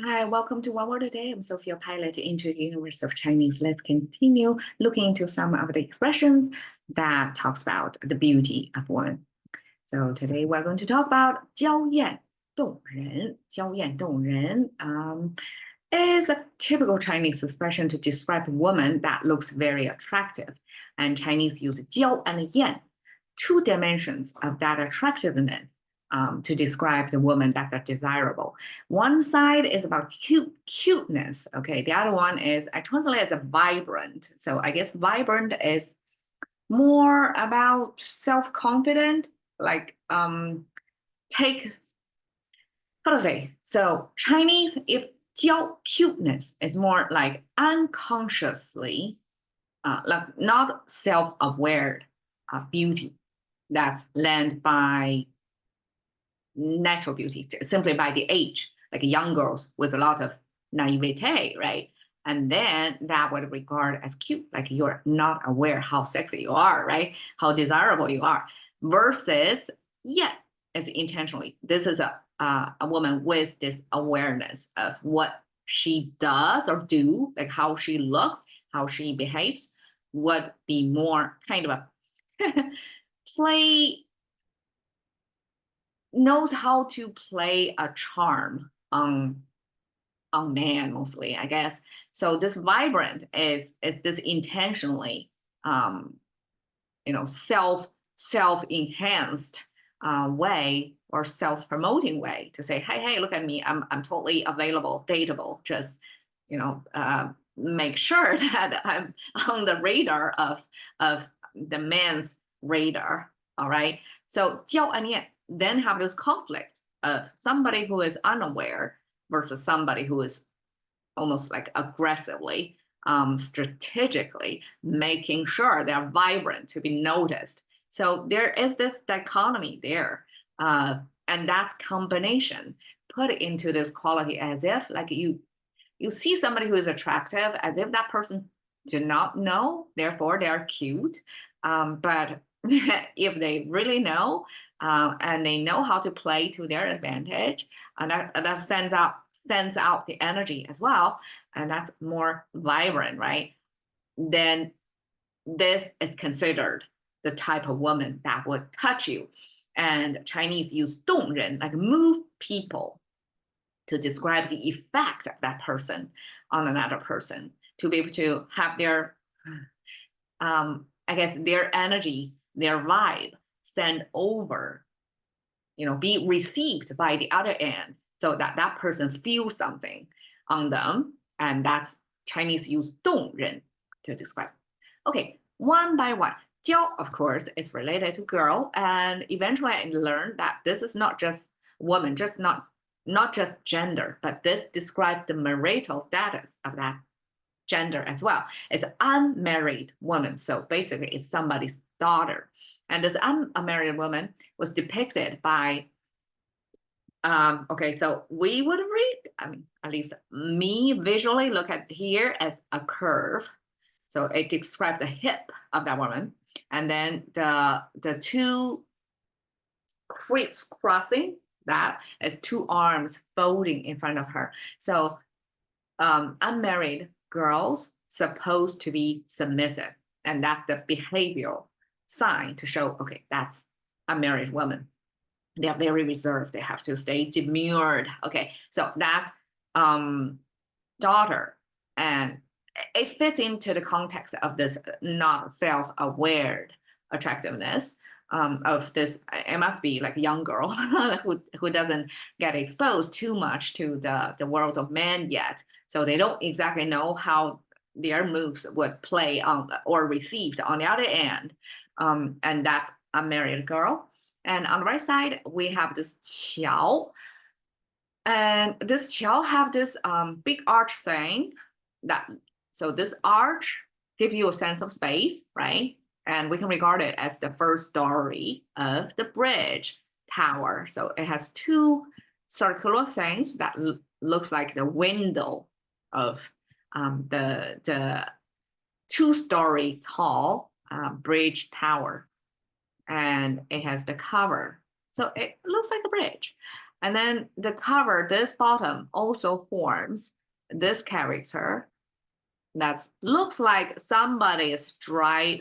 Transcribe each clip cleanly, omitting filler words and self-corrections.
Hi, welcome to One Word a Day. I'm Sophia, pilot into the universe of Chinese. Let's continue looking into some of the expressions that talks about the beauty of woman. So today we're going to talk about 娇艳动人.娇艳动人 is a typical Chinese expression to describe a woman that looks very attractive. And Chinese use 娇 and 艳, two dimensions of that attractiveness. To describe the woman that's desirable. One side is about cuteness. Okay, the other one is I translate as a vibrant. So I guess vibrant is more about self-confident, like take how to say. So Chinese, if 娇 cuteness is more like unconsciously, like not self-aware beauty that's led by natural beauty, simply by the age, like young girls with a lot of naivete, right? And then that would regard as cute, like you're not aware how sexy you are, right? How desirable you are. Versus, yeah, it's intentionally. This is a woman with this awareness of what she does or do, like how she looks, how she behaves, would be more kind of a play knows how to play a charm on man mostly, I guess. So this vibrant is this intentionally self enhanced way or self promoting way to say, hey, look at me, I'm totally available, dateable. Just make sure that I'm on the radar of the man's radar. All right. So 娇 and 艳 then have this conflict of somebody who is unaware versus somebody who is almost like aggressively, strategically making sure they're vibrant to be noticed. So there is this dichotomy there. And that's combination put into this quality as if like you see somebody who is attractive as if that person do not know, therefore they're cute. But if they really know and they know how to play to their advantage, and that sends out the energy as well, and that's more vibrant, right? Then this is considered the type of woman that would touch you. And Chinese use 动人, like move people, to describe the effect of that person on another person, to be able to have their I guess their energy, their vibe sent over, be received by the other end so that that person feels something on them. And that's Chinese use 动人 to describe. Okay, one by one. 娇, of course, is related to girl. And eventually I learned that this is not just woman, just not just gender, but this describes the marital status of that gender as well. It's an unmarried woman. So basically it's somebody's daughter. And this unmarried woman was depicted by, so we would read, at least me visually look at here as a curve. So it describes the hip of that woman. And then the two crisscrossing that is two arms folding in front of her. So unmarried girls supposed to be submissive, and that's the behavioral sign to show, okay, that's a married woman. They are very reserved. They have to stay demurred. Okay, so that's daughter, and it fits into the context of this not self-aware attractiveness of this. It must be like a young girl who doesn't get exposed too much to the world of men yet, so they don't exactly know how their moves would play on or received on the other end, and that's a married girl. And on the right side we have this qiao, and this qiao have this big arch thing that, so this arch gives you a sense of space, right? And we can regard it as the first story of the bridge tower. So it has two circular things that looks like the window of the two-story tall bridge tower. And it has the cover. So it looks like a bridge. And then the cover, this bottom also forms this character that looks like somebody is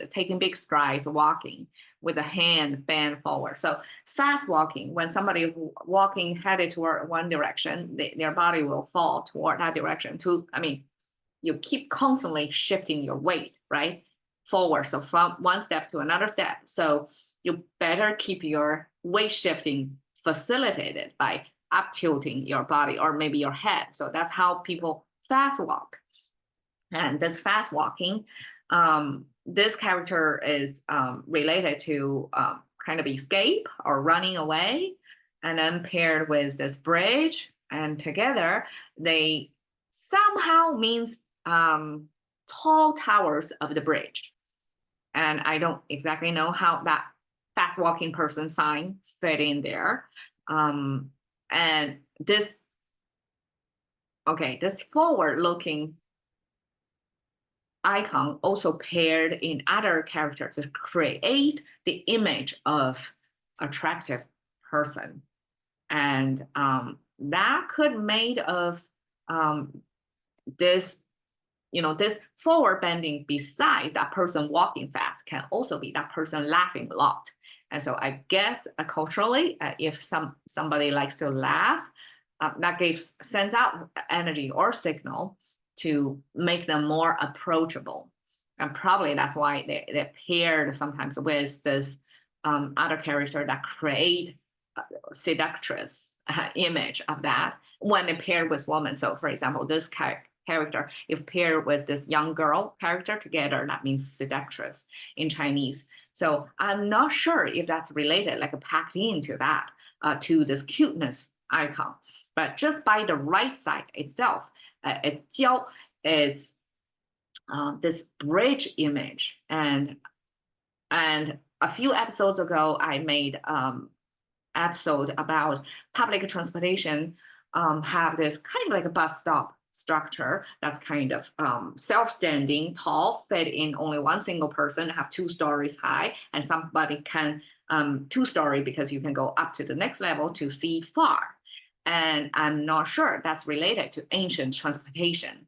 taking big strides walking with a hand bent forward. So fast walking, when somebody walking headed toward one direction, their body will fall toward that direction. You keep constantly shifting your weight, right? Forward. So from one step to another step. So you better keep your weight shifting facilitated by up tilting your body or maybe your head. So that's how people fast walk. And this fast walking, this character is related to kind of escape or running away, and then paired with this bridge, and together they somehow means tall towers of the bridge. And I don't exactly know how that fast walking person sign fit in there. And this forward looking icon also paired in other characters to create the image of attractive person. And that could made of this, this forward bending besides that person walking fast can also be that person laughing a lot. And so I guess culturally, if somebody likes to laugh, that sends out energy or signal to make them more approachable. And probably that's why they're paired sometimes with this other character that create seductress image of that when they paired with women. So for example, this character, if paired with this young girl character together, that means seductress in Chinese. So I'm not sure if that's related, like packed into that, to this cuteness icon. But just by the right side itself, it's jiao, it's this bridge image. And a few episodes ago, I made episode about public transportation have this kind of like a bus stop structure that's kind of self-standing, tall, fit in only one single person, have 2 stories high, and somebody can 2-story because you can go up to the next level to see far. And I'm not sure that's related to ancient transportation.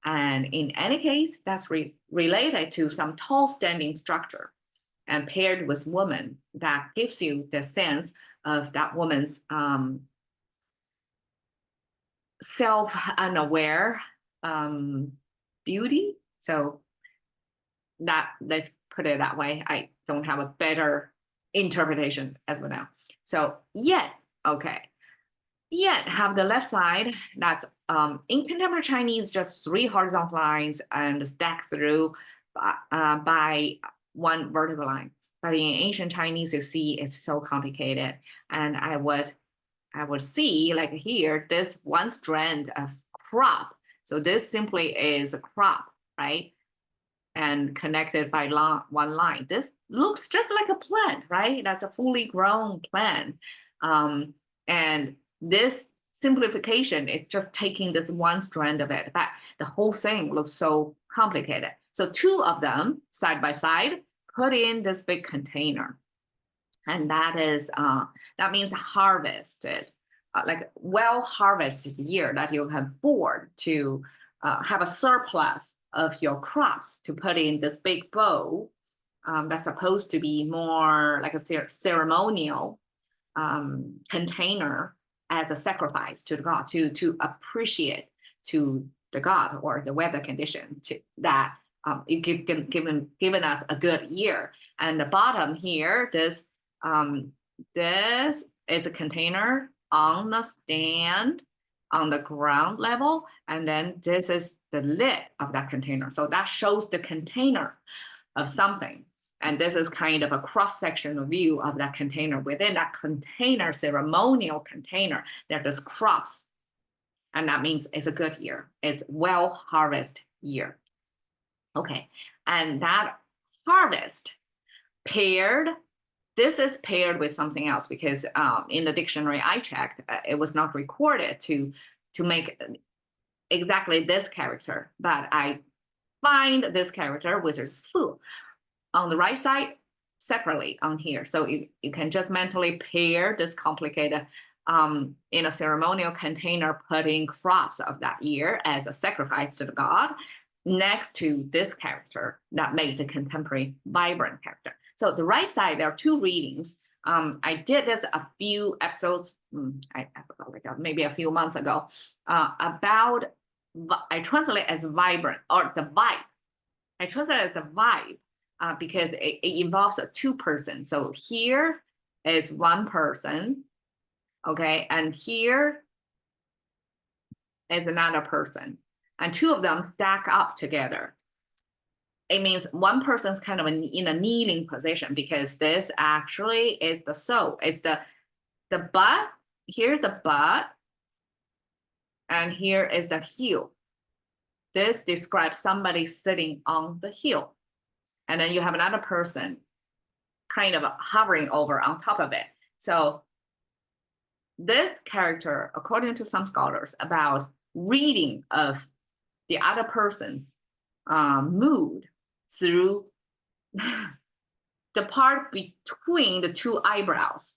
And in any case, that's related to some tall standing structure and paired with woman that gives you the sense of that woman's self-unaware beauty. So let's put it that way. I don't have a better interpretation as of now. So yet have the left side that's in contemporary Chinese, just 3 horizontal lines and stacked through by 1 vertical line. But in ancient Chinese, you see it's so complicated. And I would see like here, this 1 strand of crop. So this simply is a crop, right? And connected by 1 line. This looks just like a plant, right? That's a fully grown plant. And this simplification is just taking this 1 strand of it, but the whole thing looks so complicated. So 2 of them side by side, put in this big container. And that means harvested, like well harvested year that you can afford to have a surplus of your crops to put in this big bowl that's supposed to be more like a ceremonial container as a sacrifice to the god, to appreciate to the god or the weather condition that given us a good year. And the bottom here, this is a container on the stand on the ground level, and then this is the lid of that container. So that shows the container of something. And this is kind of a cross-sectional view of that container. Within that container, ceremonial container, there's crops. And that means it's a good year. It's well harvest year. Okay, and that harvest paired, this is paired with something else because in the dictionary I checked, it was not recorded to make exactly this character, but I find this character with a su on the right side separately on here. So you can just mentally pair this complicated in a ceremonial container, putting crops of that year as a sacrifice to the god, next to this character that made the contemporary vibrant character. So the right side, there are two readings. I did this a few episodes, I forgot, like maybe a few months ago, about, I translate as vibrant or the vibe. I translate as the vibe because it involves a two person. So here is one person, okay, and here is another person, and two of them stack up together. It means one person's kind of in a kneeling position because this actually is the soul. It's the butt. Here's the butt, and here is the heel. This describes somebody sitting on the heel, and then you have another person kind of hovering over on top of it. So this character, according to some scholars, about reading of the other person's mood through the part between the two eyebrows.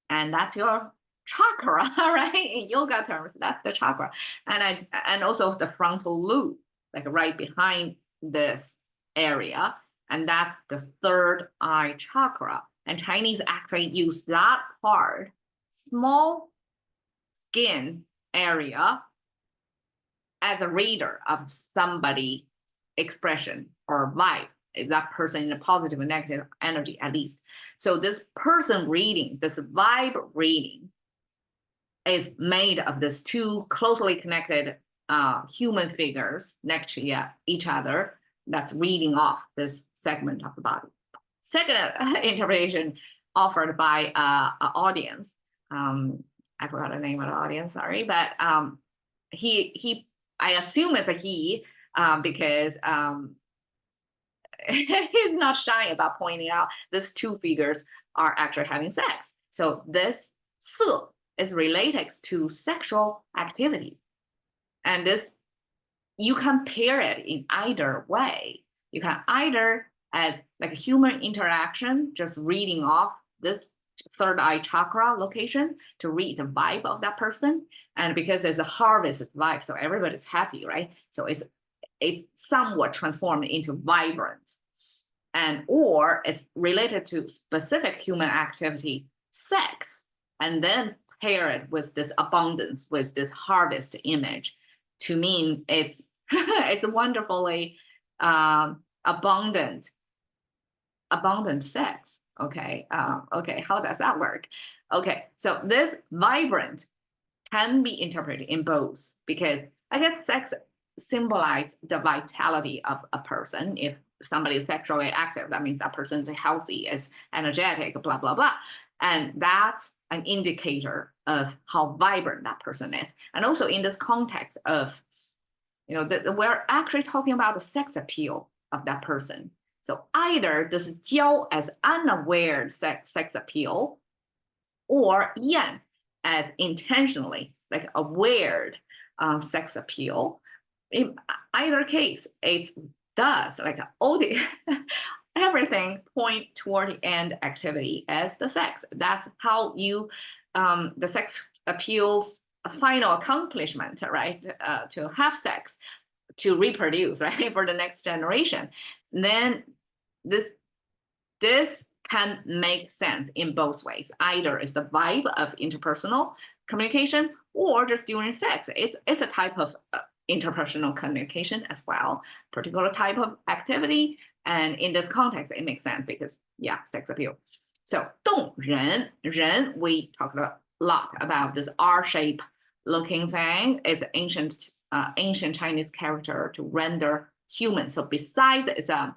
And that's your chakra, right? In yoga terms, that's the chakra. And also the frontal lobe, like right behind this area. And that's the third eye chakra. And Chinese actually use that part, small skin area, as a reader of somebody's expression or vibe. Is that person in a positive or negative energy, at least. So this person reading, this vibe reading, is made of these two closely connected human figures next to each other that's reading off this segment of the body. Second interpretation offered by an audience, I forgot the name of the audience, sorry, but he I assume it's a he because he's not shy about pointing out these two figures are actually having sex. So this 色 is related to sexual activity. And this, you can pair it in either way. You can either as like a human interaction, just reading off this third eye chakra location to read the vibe of that person. And because there's a harvest vibe, so everybody's happy, right? So it's somewhat transformed into vibrant. And or it's related to specific human activity, sex, and then pair it with this abundance, with this harvest image, to mean it's it's wonderfully abundant sex. Okay, okay, how does that work? Okay, so this vibrant can be interpreted in both, because I guess sex symbolize the vitality of a person. If somebody is sexually active, that means that person is healthy, is energetic, blah, blah, blah. And that's an indicator of how vibrant that person is. And also in this context of, you know, we're actually talking about the sex appeal of that person. So either this jiao as unaware sex appeal, or yan as intentionally, like aware sex appeal. In either case, it does, like all the everything point toward the end activity as the sex. That's how you, the sex appeals final accomplishment, right? To have sex, to reproduce, right? For the next generation. Then this can make sense in both ways. Either it's the vibe of interpersonal communication, or just during sex. It's a type of interpersonal communication as well, particular type of activity. And in this context, it makes sense because, yeah, sex appeal. So 动人, we talked a lot about this R-shape looking thing. It's ancient Chinese character to render human. So besides it's a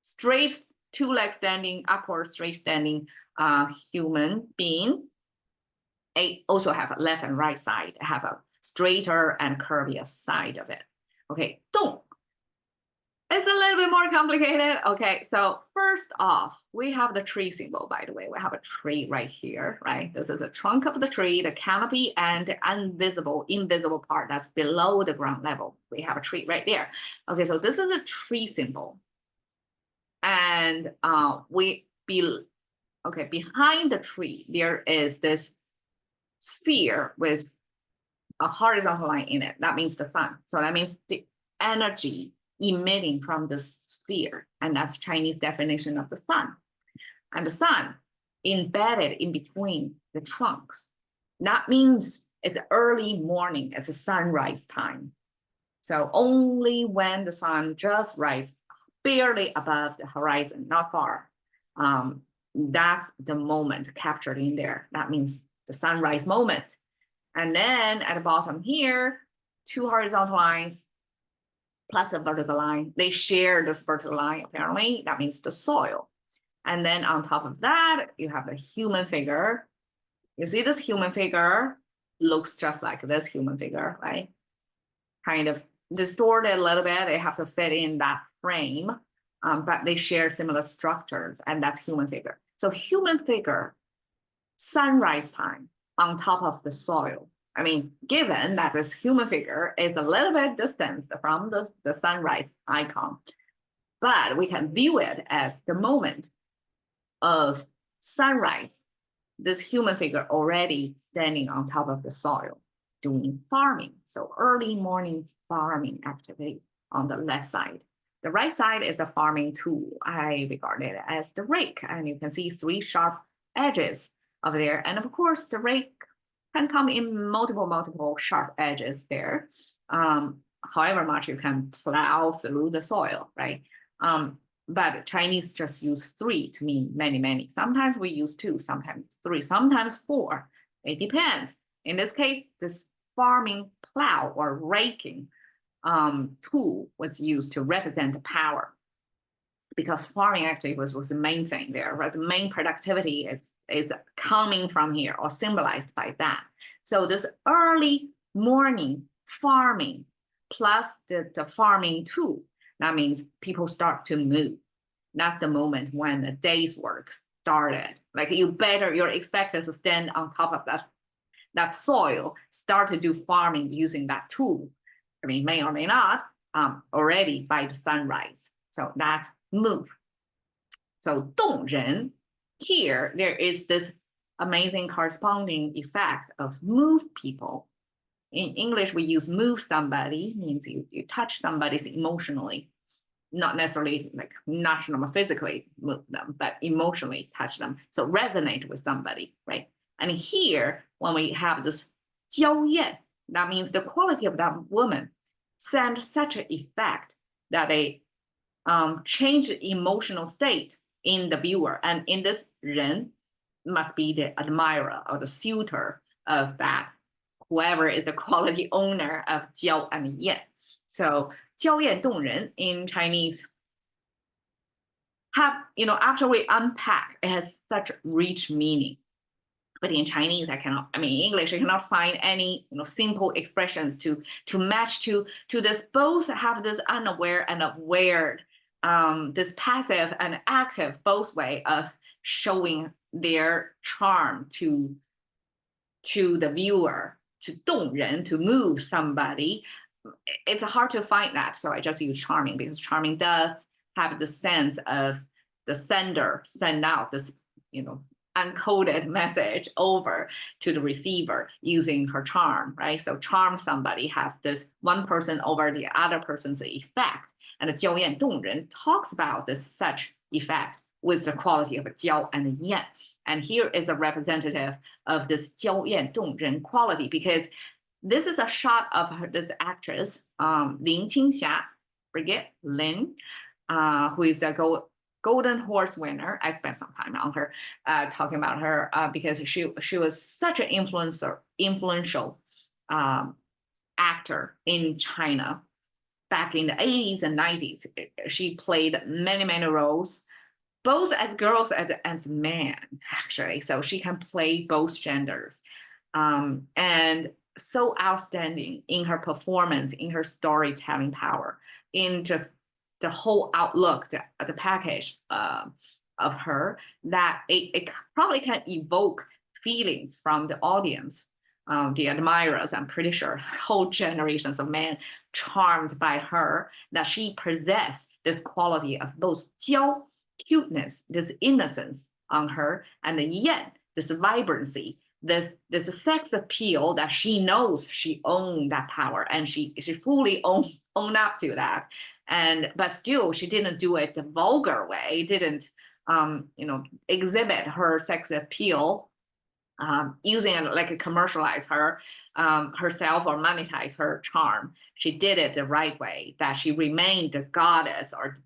straight, two legs standing, upward straight standing human being, it also have a left and right side, have a straighter and curvier side of it. Okay, 动. It's a little bit more complicated. Okay, so first off, we have the tree symbol, by the way. We have a tree right here, right? This is a trunk of the tree, the canopy, and the invisible part that's below the ground level. We have a tree right there. Okay, so this is a tree symbol. And behind the tree, there is this sphere with a horizontal line in it. That means the sun. So that means the energy emitting from the sphere. And that's Chinese definition of the sun. And the sun embedded in between the trunks. That means it's early morning, it's a sunrise time. So only when the sun just rises barely above the horizon, not far, that's the moment captured in there. That means the sunrise moment. And then at the bottom here, two horizontal lines plus a vertical line. They share this vertical line, apparently. That means the soil. And then on top of that, you have the human figure. You see this human figure looks just like this human figure, right? Kind of distorted a little bit. They have to fit in that frame, but they share similar structures, and that's human figure. So human figure, sunrise time on top of the soil. I mean, given that this human figure is a little bit distanced from the sunrise icon, but we can view it as the moment of sunrise, this human figure already standing on top of the soil doing farming. So early morning farming activity on the left side. The right side is the farming tool. I regard it as the rake, and you can see three sharp edges over there. And of course, the rake can come in multiple sharp edges there. However much you can plow through the soil, right? But Chinese just use three to mean many. Sometimes we use two, sometimes three, sometimes four. It depends. In this case, this farming plow or raking tool was used to represent power, because farming actually was the main thing there, right? The main productivity is coming from here or symbolized by that. So this early morning farming plus the farming tool, that means people start to move. That's the moment when the day's work started. Like you're expected to stand on top of that soil, start to do farming using that tool. I mean, may or may not, already by the sunrise. So that's move. So 动人, here there is this amazing corresponding effect of move people. In English, we use move somebody, means you touch somebody emotionally, not necessarily like national physically move them, but emotionally touch them. So resonate with somebody, right? And here, when we have this 娇艳, that means the quality of that woman send such an effect that they change the emotional state in the viewer. And in this 人 must be the admirer or the suitor of that, whoever is the quality owner of 娇 and 艳. So 娇艳动人 in Chinese have, after we unpack, it has such rich meaning. But in Chinese, English, I cannot find any simple expressions to match to this. Both have this unaware and aware, this passive and active both way of showing their charm to the viewer, to 动人, to move somebody. It's hard to find that, so I just use charming, because charming does have the sense of the sender send out this, uncoded message over to the receiver using her charm, right? So charm somebody, have this one person over the other person's effect. And the 娇艳动人 talks about this such effect with the quality of 娇 and 艳. And here is a representative of this 娇艳动人 quality, because this is a shot of this actress, Lin Qingxia, forget Lin, who is a Golden Horse winner. I spent some time on her, talking about her, because she was such an influential actor in China back in the 80s and 90s. She played many roles, both as girls as men, actually. So she can play both genders, and so outstanding in her performance, in her storytelling power, in just the whole outlook, the package of her, that it probably can evoke feelings from the audience, the admirers. I'm pretty sure whole generations of men charmed by her, that she possessed this quality of both 娇, cuteness, this innocence on her, and yet this vibrancy, this sex appeal that she knows she owned that power, and she fully owned up to that. And but still she didn't do it the vulgar way, didn't exhibit her sex appeal using it like a commercialize her herself or monetize her charm. She did it the right way, that she remained the goddess, or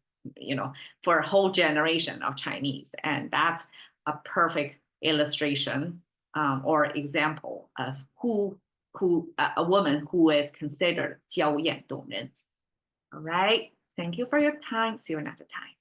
for a whole generation of Chinese. And that's a perfect illustration or example of who a woman who is considered 娇艳动人. All right, thank you for your time. See you another time.